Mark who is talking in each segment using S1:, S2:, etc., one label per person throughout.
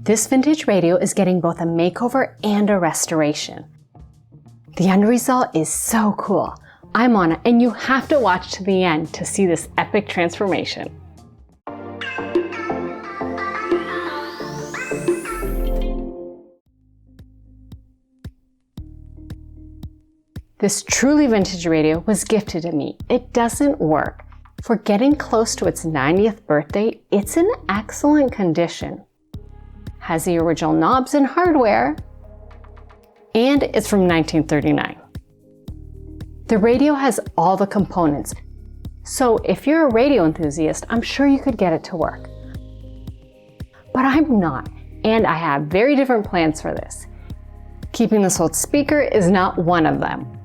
S1: This vintage radio is getting both a makeover and a restoration. The end result is so cool. I'm on it, and you have to watch to the end to see this epic transformation. This truly vintage radio was gifted to me. It doesn't work. For getting close to its 90th birthday, it's in excellent condition. Has the original knobs and hardware, and it's from 1939. The radio has all the components, so if you're a radio enthusiast, I'm sure you could get it to work. But I'm not, and I have very different plans for this. Keeping this old speaker is not one of them.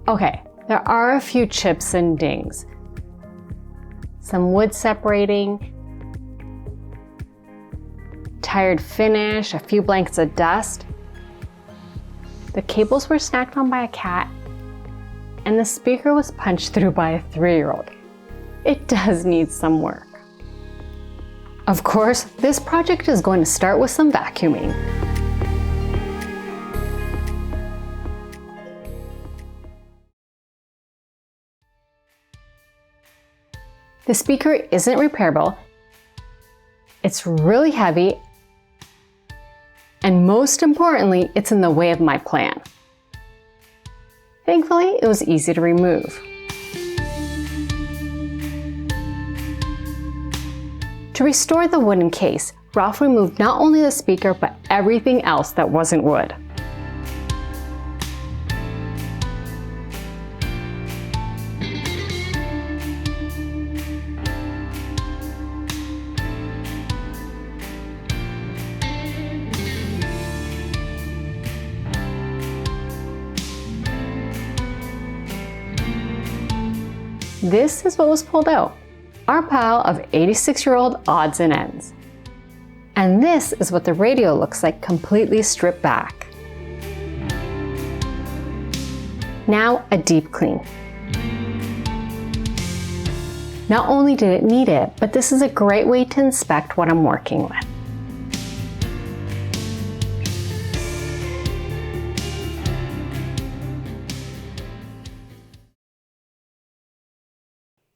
S1: Okay, there are a few chips and dings. Some wood separating, tired finish, a few blankets of dust. The cables were snacked on by a cat, and the speaker was punched through by a 3-year-old. It does need some work. Of course, this project is going to start with some vacuuming. The speaker isn't repairable, it's really heavy, and most importantly, it's in the way of my plan. Thankfully, it was easy to remove. To restore the wooden case, Ralph removed not only the speaker, but everything else that wasn't wood. This is what was pulled out, our pile of 86-year-old odds and ends. And this is what the radio looks like completely stripped back. Now a deep clean. Not only did it need it, but this is a great way to inspect what I'm working with.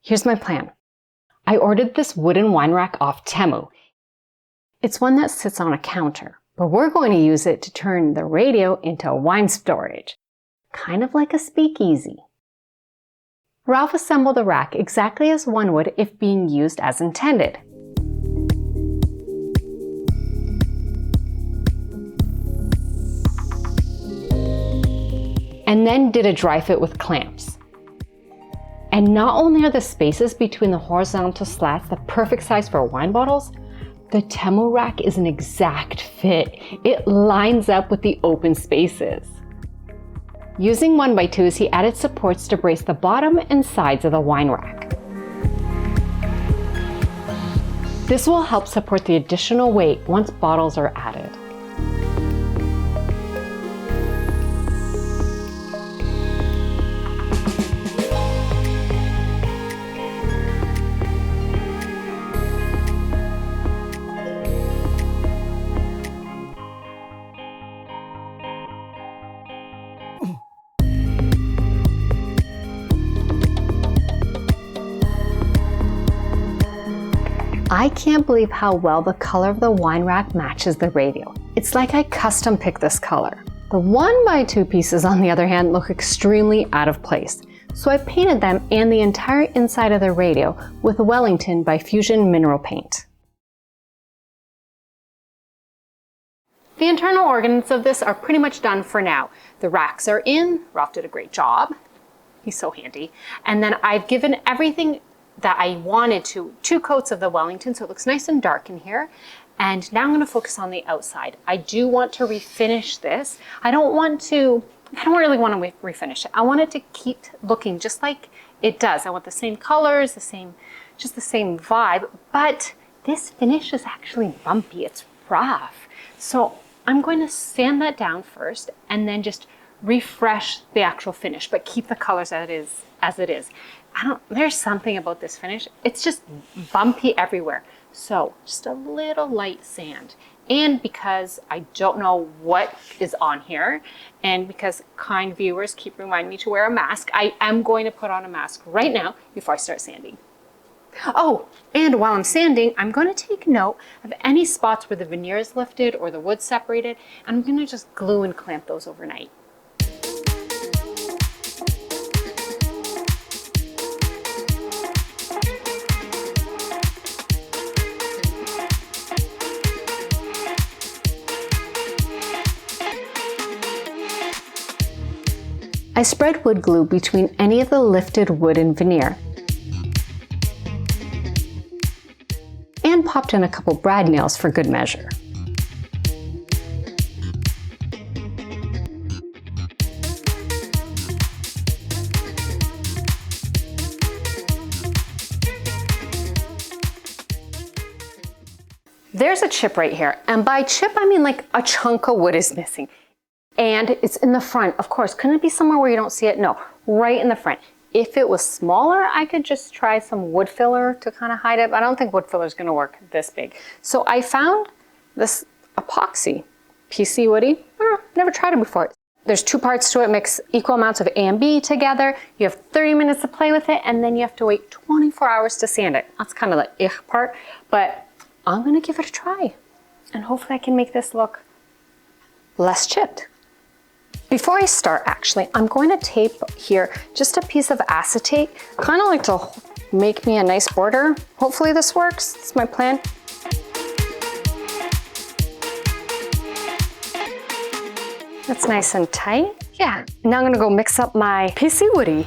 S1: Here's my plan. I ordered this wooden wine rack off Temu. It's one that sits on a counter, but we're going to use it to turn the radio into wine storage, kind of like a speakeasy. Ralph assembled the rack exactly as one would if being used as intended. And then did a dry fit with clamps. And not only are the spaces between the horizontal slats the perfect size for wine bottles, the Temu rack is an exact fit. It lines up with the open spaces. Using 1x2s, he added supports to brace the bottom and sides of the wine rack. This will help support the additional weight once bottles are added. I can't believe how well the color of the wine rack matches the radio. It's like I custom picked this color. The 1x2 pieces, on the other hand, look extremely out of place. So I painted them and the entire inside of the radio with Wellington by Fusion mineral paint. The internal ornaments of this are pretty much done for now. The racks are in, Ralph did a great job. He's so handy. And then I've given everything that I wanted to 2 coats of the Wellington, so it looks nice and dark in here. And now I'm going to focus on the outside. I do want to refinish this. I don't really want to refinish it. I want it to keep looking just like it does. I want the same colors, just the same vibe, but this finish is actually bumpy. It's rough. So I'm going to sand that down first and then just refresh the actual finish, but keep the colors as it is. there's something about this finish. It's just bumpy everywhere. So just a little light sand. And because I don't know what is on here, and because kind viewers keep reminding me to wear a mask, I am going to put on a mask right now before I start sanding. Oh, and while I'm sanding, I'm going to take note of any spots where the veneer is lifted or the wood separated, and I'm going to just glue and clamp those overnight. I spread wood glue between any of the lifted wood and veneer, and popped in a couple brad nails for good measure. There's a chip right here, and by chip I mean like a chunk of wood is missing. And it's in the front, of course. Couldn't it be somewhere where you don't see it? No, right in the front. If it was smaller, I could just try some wood filler to kind of hide it, but I don't think wood filler is gonna work this big. So I found this epoxy, PC woody. Never tried it before. There's 2 parts to it, mix equal amounts of A and B together. You have 30 minutes to play with it, and then you have to wait 24 hours to sand it. That's kind of the part, but I'm gonna give it a try. And hopefully I can make this look less chipped. Before I start, actually, I'm going to tape here just a piece of acetate, kind of like to make me a nice border. Hopefully this works. That's my plan. That's nice and tight. Yeah. Now I'm gonna go mix up my PC woody.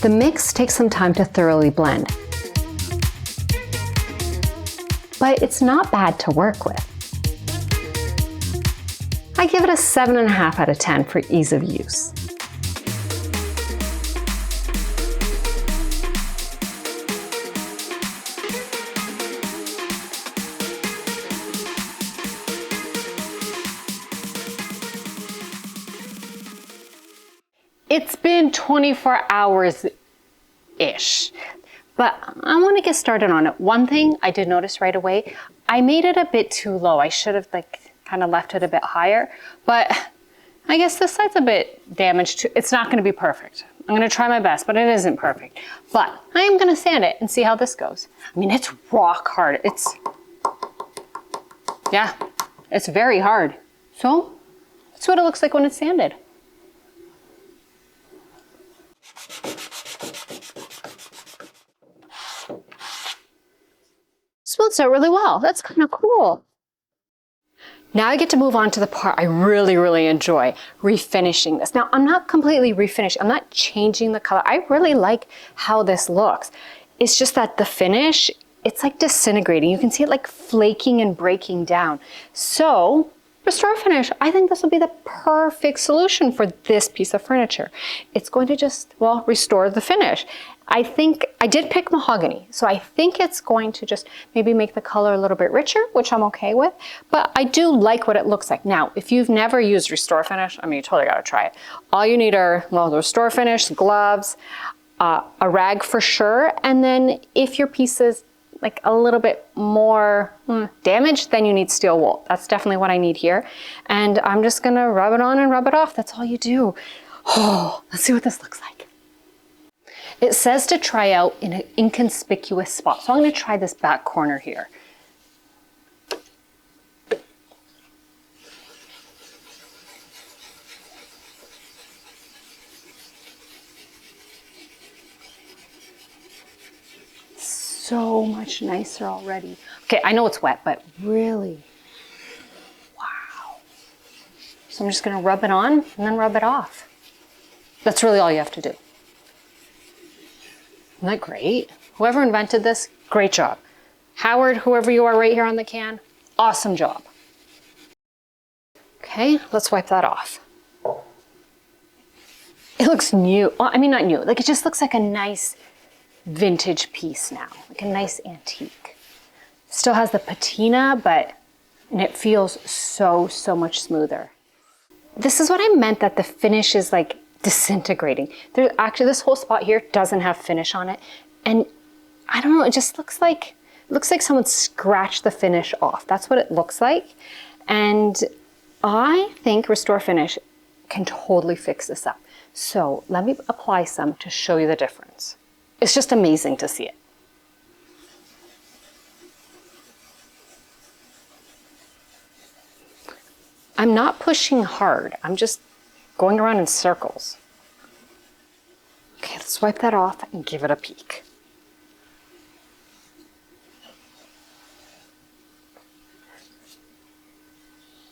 S1: The mix takes some time to thoroughly blend, but it's not bad to work with. I give it a 7.5 out of 10 for ease of use. It's been 24 hours-ish, but I want to get started on it. One thing I did notice right away, I made it a bit too low. I should have kind of left it a bit higher, but I guess this side's a bit damaged too. It's not going to be perfect. I'm going to try my best, but it isn't perfect. But I am going to sand it and see how this goes. I mean, it's rock hard. Yeah, it's very hard. So that's what it looks like when it's sanded. Smooths out really well. That's kind of cool. Now I get to move on to the part I really, really enjoy, refinishing this. Now I'm not completely refinishing. I'm not changing the color. I really like how this looks. It's just that the finish, it's like disintegrating. You can see it like flaking and breaking down. So Restor-a-Finish, I think this will be the perfect solution for this piece of furniture. It's going to just, well, restore the finish. I think I did pick mahogany, so I think it's going to just maybe make the color a little bit richer, which I'm okay with, but I do like what it looks like. Now, if you've never used Restor-a-Finish, I mean, you totally gotta try it. All you need are, well, the Restor-a-Finish, gloves, a rag for sure, and then if your piece is like a little bit more damaged, then you need steel wool. That's definitely what I need here. And I'm just gonna rub it on and rub it off. That's all you do. Oh, let's see what this looks like. It says to try out in an inconspicuous spot. So I'm gonna try this back corner here. So much nicer already. Okay, I know it's wet, but really, wow. So I'm just gonna rub it on and then rub it off. That's really all you have to do. Isn't that great? Whoever invented this, great job. Howard, whoever you are right here on the can, awesome job. Okay, let's wipe that off. It looks new. Well, I mean, not new. Like, it just looks like a nice, vintage piece now, like a nice antique. Still has the patina, and it feels so much smoother. This is what I meant that the finish is like disintegrating. There's actually, this whole spot here doesn't have finish on it. And I don't know, it just looks like someone scratched the finish off. That's what it looks like. And I think Restor-a-Finish can totally fix this up. So let me apply some to show you the difference. It's just amazing to see it. I'm not pushing hard. I'm just going around in circles. Okay, let's wipe that off and give it a peek.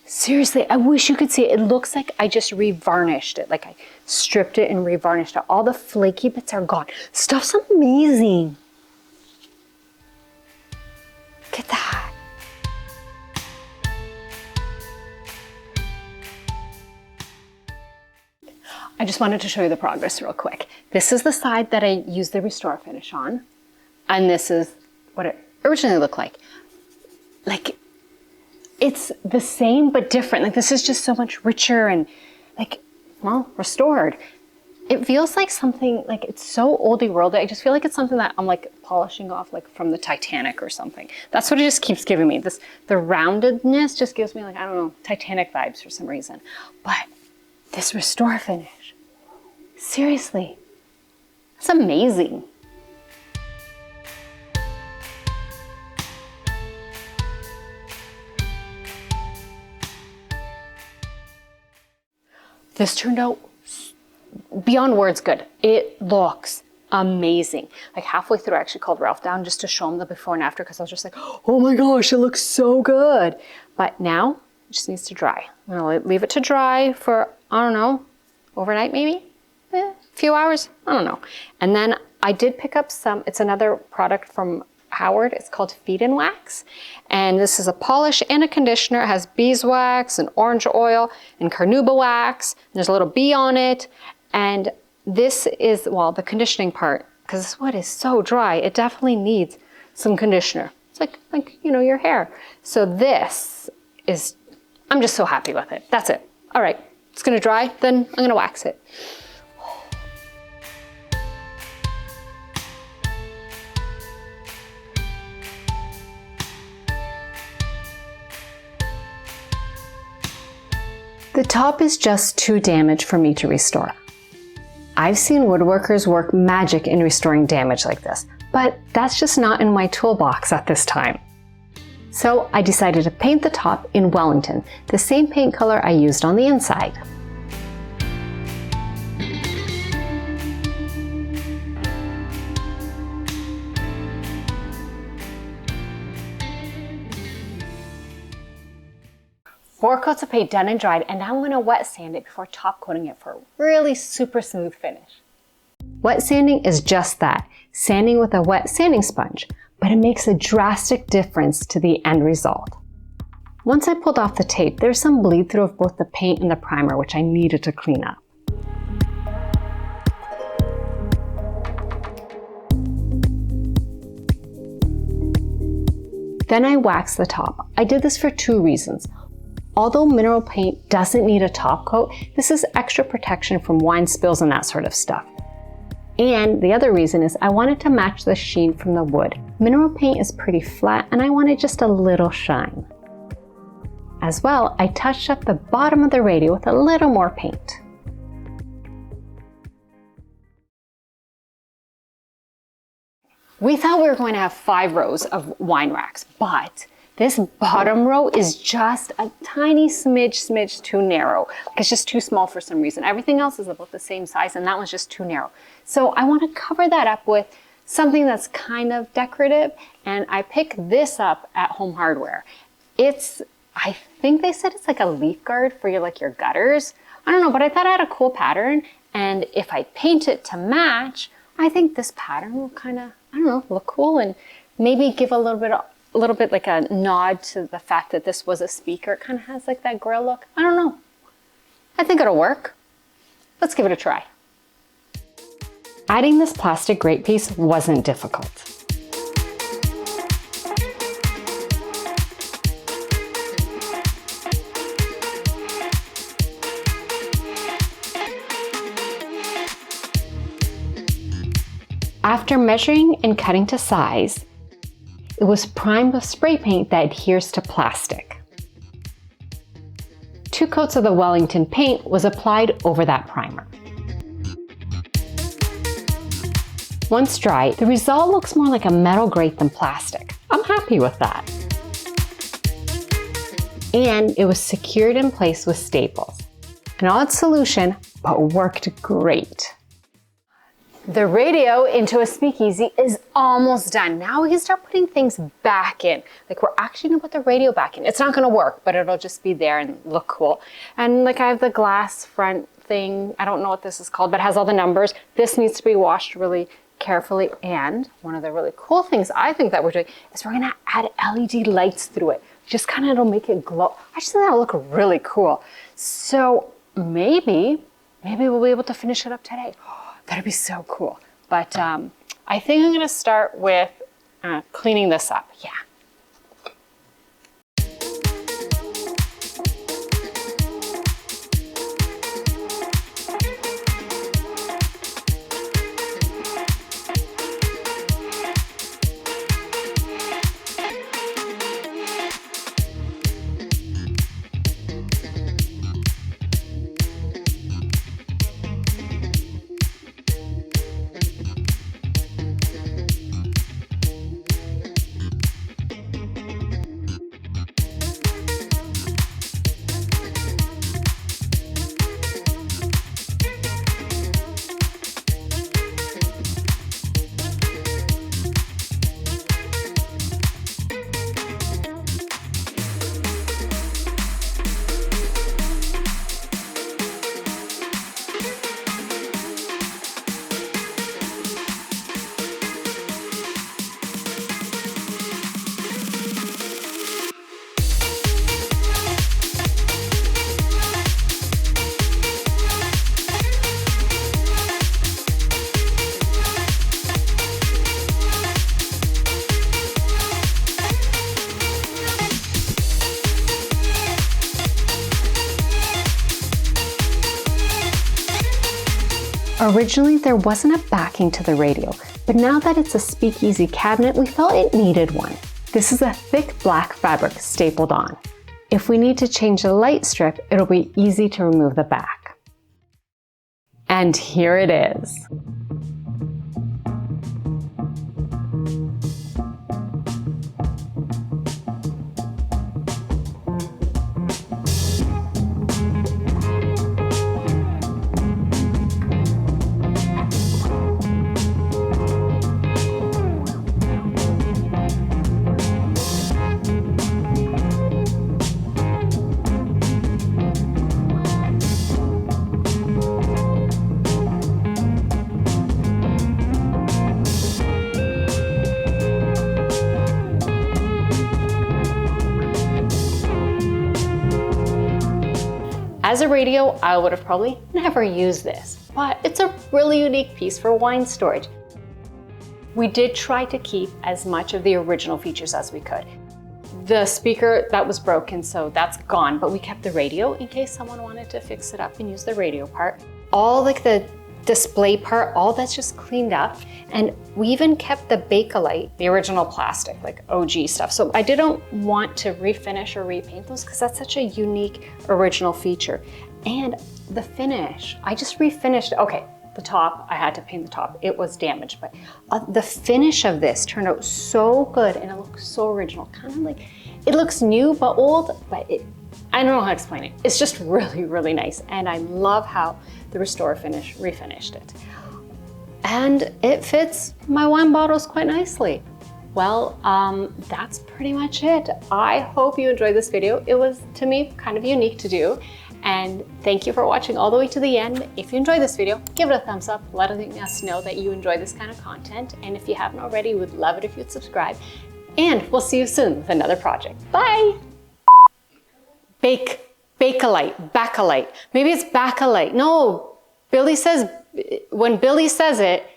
S1: Seriously, I wish you could see it. It looks like I just revarnished it. Like I stripped it and revarnished it. All the flaky bits are gone. Stuff's amazing. Look at that. I just wanted to show you the progress real quick. This is the side that I used the Restor-a-Finish on. And this is what it originally looked like. Like, it's the same but different. Like, this is just so much richer and like, well, restored. It feels like something, like it's so oldie worldy. I just feel like it's something that I'm like polishing off like from the Titanic or something. That's what it just keeps giving me. The roundedness just gives me like, I don't know, Titanic vibes for some reason. But this Restor-a-Finish, seriously, it's amazing. This turned out beyond words good. It looks amazing. Like halfway through, I actually called Ralph down just to show him the before and after because I was just like, oh my gosh, it looks so good. But now it just needs to dry. I'm gonna leave it to dry for, I don't know, overnight maybe? A few hours, I don't know. And then I did pick up some, it's another product from Howard. It's called Feed and Wax. And this is a polish and a conditioner. It has beeswax and orange oil and carnauba wax. And there's a little bee on it. And this is, well, the conditioning part, because this wood is so dry, it definitely needs some conditioner. It's like, you know, your hair. So this is, I'm just so happy with it. That's it. All right, it's gonna dry, then I'm gonna wax it. The top is just too damaged for me to restore. I've seen woodworkers work magic in restoring damage like this, but that's just not in my toolbox at this time. So I decided to paint the top in Wellington, the same paint color I used on the inside. Four coats of paint done and dried, and now I'm going to wet sand it before top coating it for a really super smooth finish. Wet sanding is just that, sanding with a wet sanding sponge, but it makes a drastic difference to the end result. Once I pulled off the tape, there's some bleed through of both the paint and the primer, which I needed to clean up. Then I waxed the top. I did this for two reasons. Although mineral paint doesn't need a top coat, this is extra protection from wine spills and that sort of stuff. And the other reason is I wanted to match the sheen from the wood. Mineral paint is pretty flat and I wanted just a little shine. As well, I touched up the bottom of the radio with a little more paint. We thought we were going to have 5 rows of wine racks, but this bottom row is just a tiny smidge too narrow. It's just too small for some reason. Everything else is about the same size and that one's just too narrow. So I want to cover that up with something that's kind of decorative, and I picked this up at Home Hardware. It's, I think they said it's like a leaf guard for your gutters. I don't know, but I thought I had a cool pattern, and if I paint it to match, I think this pattern will kind of, I don't know, look cool and maybe give a little bit like a nod to the fact that this was a speaker. It kind of has like that grill look. I don't know. I think it'll work. Let's give it a try. Adding this plastic grate piece wasn't difficult. After measuring and cutting to size, it was primed with spray paint that adheres to plastic. 2 coats of the Wellington paint was applied over that primer. Once dry, the result looks more like a metal grate than plastic. I'm happy with that. And it was secured in place with staples. An odd solution, but worked great. The radio into a speakeasy is almost done. Now we can start putting things back in. Like we're actually gonna put the radio back in. It's not gonna work, but it'll just be there and look cool. And like I have the glass front thing, I don't know what this is called, but it has all the numbers. This needs to be washed really carefully. And one of the really cool things I think that we're doing is we're gonna add LED lights through it. Just kind of, it'll make it glow. I just think that'll look really cool. So maybe we'll be able to finish it up today. That'd be so cool. But I think I'm gonna start with cleaning this up. Yeah. Originally, there wasn't a backing to the radio, but now that it's a speakeasy cabinet, we felt it needed one. This is a thick black fabric stapled on. If we need to change the light strip, it'll be easy to remove the back. And here it is. As a radio, I would have probably never used this, but it's a really unique piece for wine storage. We did try to keep as much of the original features as we could. The speaker, that was broken, so that's gone, but we kept the radio in case someone wanted to fix it up and use the radio part. All like the display part, all that's just cleaned up. And we even kept the Bakelite, the original plastic, like OG stuff. So I didn't want to refinish or repaint those because that's such a unique original feature. And the finish, I just refinished, okay, the top, I had to paint the top. It was damaged, but the finish of this turned out so good and it looks so original. Kind of like, it looks new but old, but I don't know how to explain it. It's just really, really nice. And I love how the Restor-a-Finish refinished it. And it fits my wine bottles quite nicely. Well, that's pretty much it. I hope you enjoyed this video. It was, to me, kind of unique to do. And thank you for watching all the way to the end. If you enjoyed this video, give it a thumbs up, letting us know that you enjoy this kind of content. And if you haven't already, we'd love it if you'd subscribe. And we'll see you soon with another project. Bye! Bakelite. Maybe it's Bakelite. No, Billy says, when Billy says it,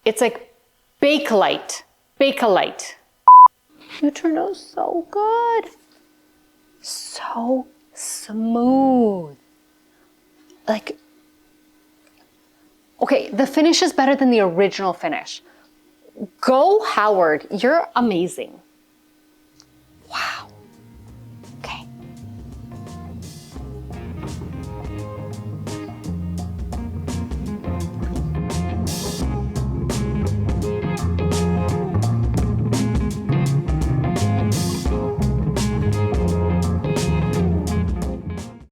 S1: It's like Bakelite. Bakelite. You turned out so good. So smooth. Like, okay, the finish is better than the original finish. Go, Howard, you're amazing.